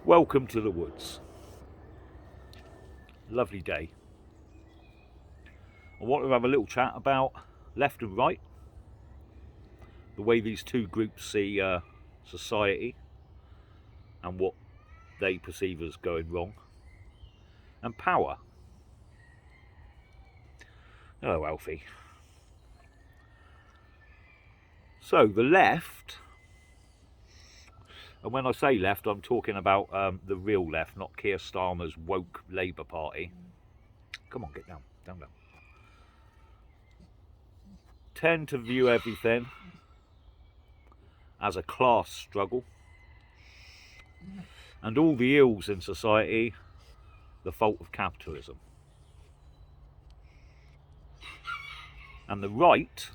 Welcome to the woods. Lovely day. I want to have a little chat about left and right, the way these two groups see society and what they perceive as going wrong, and power. Hello, Alfie. So, the left, and when I say left, I'm talking about the real left, not Keir Starmer's woke Labour Party. Come on, get down, down. Tend to view everything as a class struggle, and all the ills in society the fault of capitalism. And the right,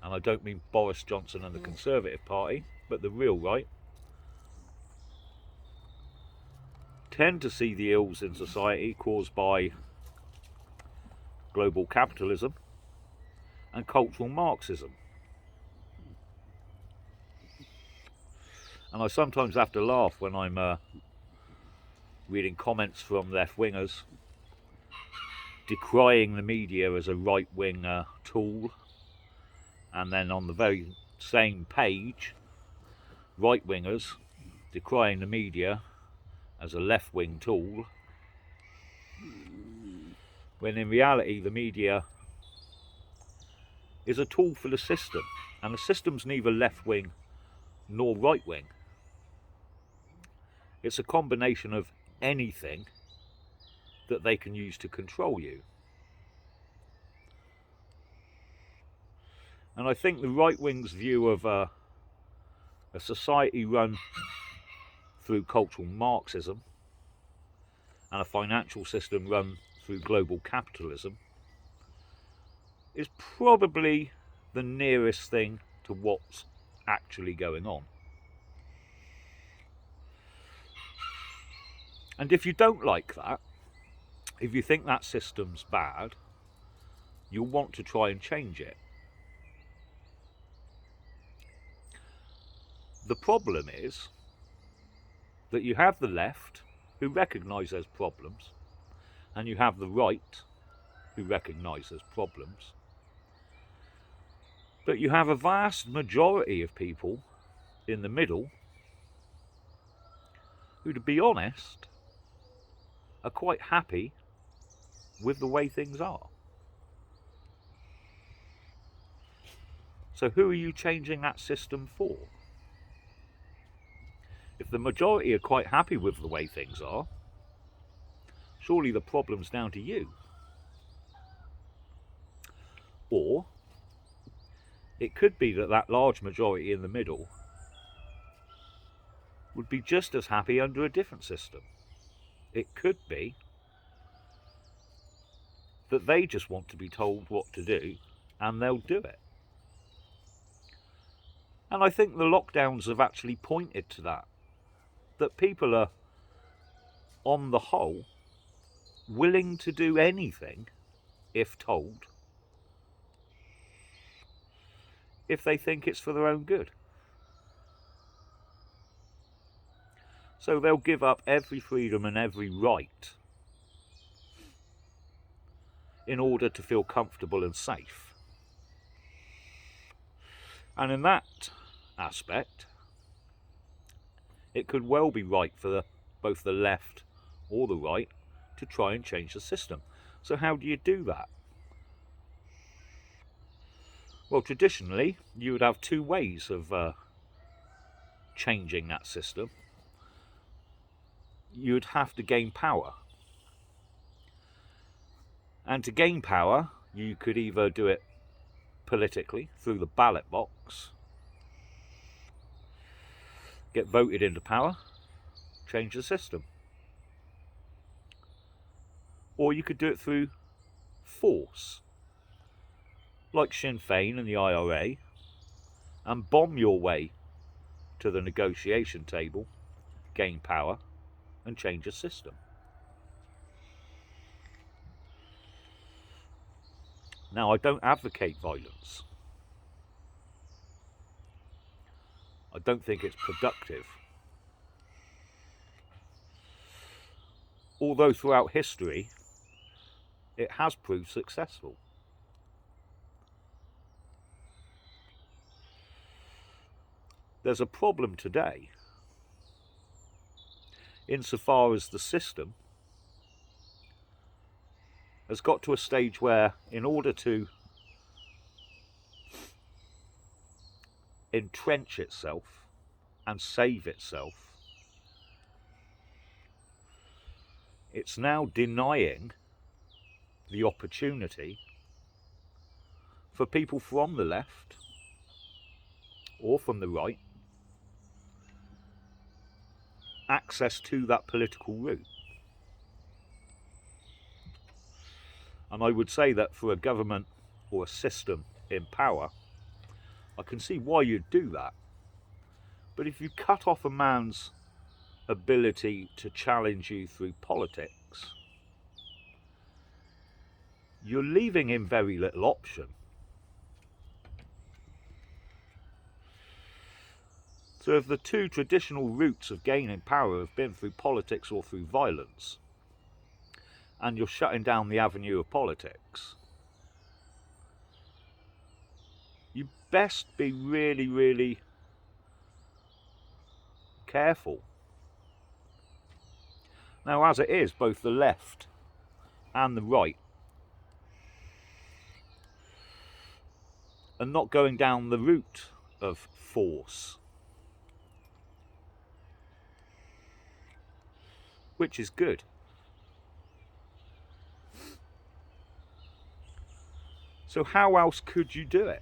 and I don't mean Boris Johnson and the Conservative Party, but the real right, tend to see the ills in society caused by global capitalism and cultural Marxism. And I sometimes have to laugh when I'm reading comments from left-wingers decrying the media as a right-wing tool, and then on the very same page, right-wingers decrying the media as a left-wing tool, when in reality the media is a tool for the system, and the system's neither left-wing nor right-wing. It's a combination of anything that they can use to control you. And I think the right-wing's view of a society run through cultural Marxism and a financial system run through global capitalism is probably the nearest thing to what's actually going on. And if you don't like that, if you think that system's bad, you'll want to try and change it. The problem is that you have the left, who recognise there's problems, and you have the right, who recognise there's problems. But you have a vast majority of people in the middle who, to be honest, are quite happy with the way things are. So who are you changing that system for? If the majority are quite happy with the way things are, surely the problem's down to you. Or it could be that that large majority in the middle would be just as happy under a different system. It could be that they just want to be told what to do and they'll do it. And I think the lockdowns have actually pointed to that people are, on the whole, willing to do anything if told, if they think it's for their own good. So they'll give up every freedom and every right in order to feel comfortable and safe. And in that aspect, it could well be right for both the left or the right to try and change the system. So how do you do that? Well, traditionally, you would have two ways of changing that system. You'd have to gain power. And to gain power, you could either do it politically through the ballot box, get voted into power, change the system. Or you could do it through force, like Sinn Féin and the IRA, and bomb your way to the negotiation table, gain power, and change a system. Now, I don't advocate violence. I don't think it's productive. although throughout history it has proved successful. There's a problem today insofar as the system has got to a stage where, in order to entrench itself and save itself, it's now denying the opportunity for people from the left or from the right access to that political route. And I would say that for a government or a system in power, I can see why you'd do that. But if you cut off a man's ability to challenge you through politics, you're leaving him very little option. So if the two traditional routes of gaining power have been through politics or through violence, and you're shutting down the avenue of politics, you best be really, really careful. Now, as it is, both the left and the right are not going down the route of force, which is good. So how else could you do it?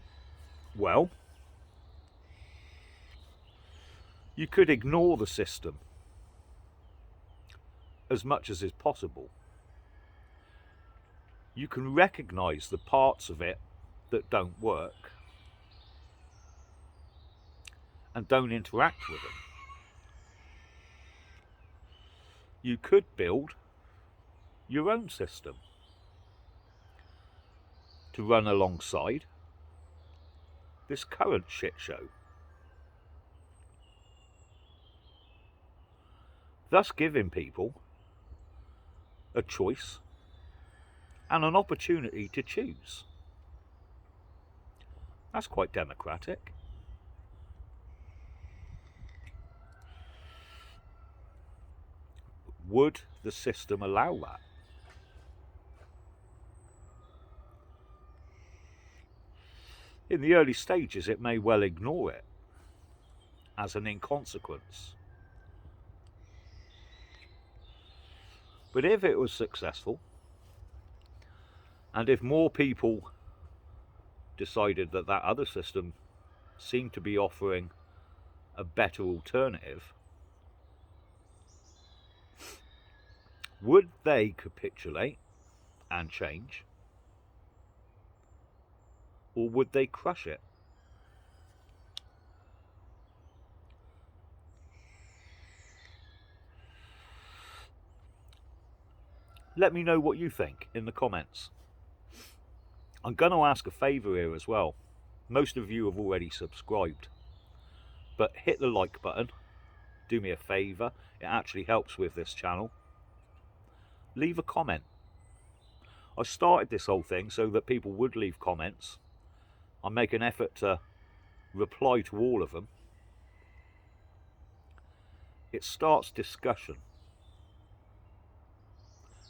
Well, you could ignore the system as much as is possible. You can recognise the parts of it that don't work and don't interact with them. You could build your own system to run alongside this current shit show, thus giving people a choice and an opportunity to choose. That's quite democratic. Would the system allow that? In the early stages, it may well ignore it as an inconsequence. But if it was successful, and if more people decided that that other system seemed to be offering a better alternative, would they capitulate and change? Or would they crush it? Let me know what you think in the comments. I'm going to ask a favour here as well. Most of you have already subscribed, but hit the like button. Do me a favour, it actually helps with this channel. Leave a comment. I started this whole thing so that people would leave comments. I make an effort to reply to all of them. It starts discussion.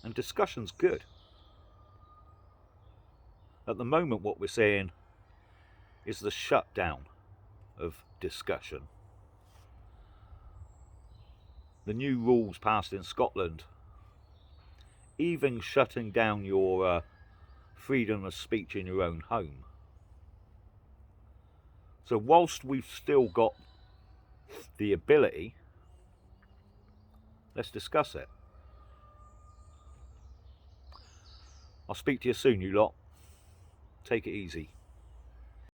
And discussion's good. At the moment what we're seeing is the shutdown of discussion. The new rules passed in Scotland, even shutting down your freedom of speech in your own home. So whilst we've still got the ability, let's discuss it. I'll speak to you soon, you lot. Take it easy.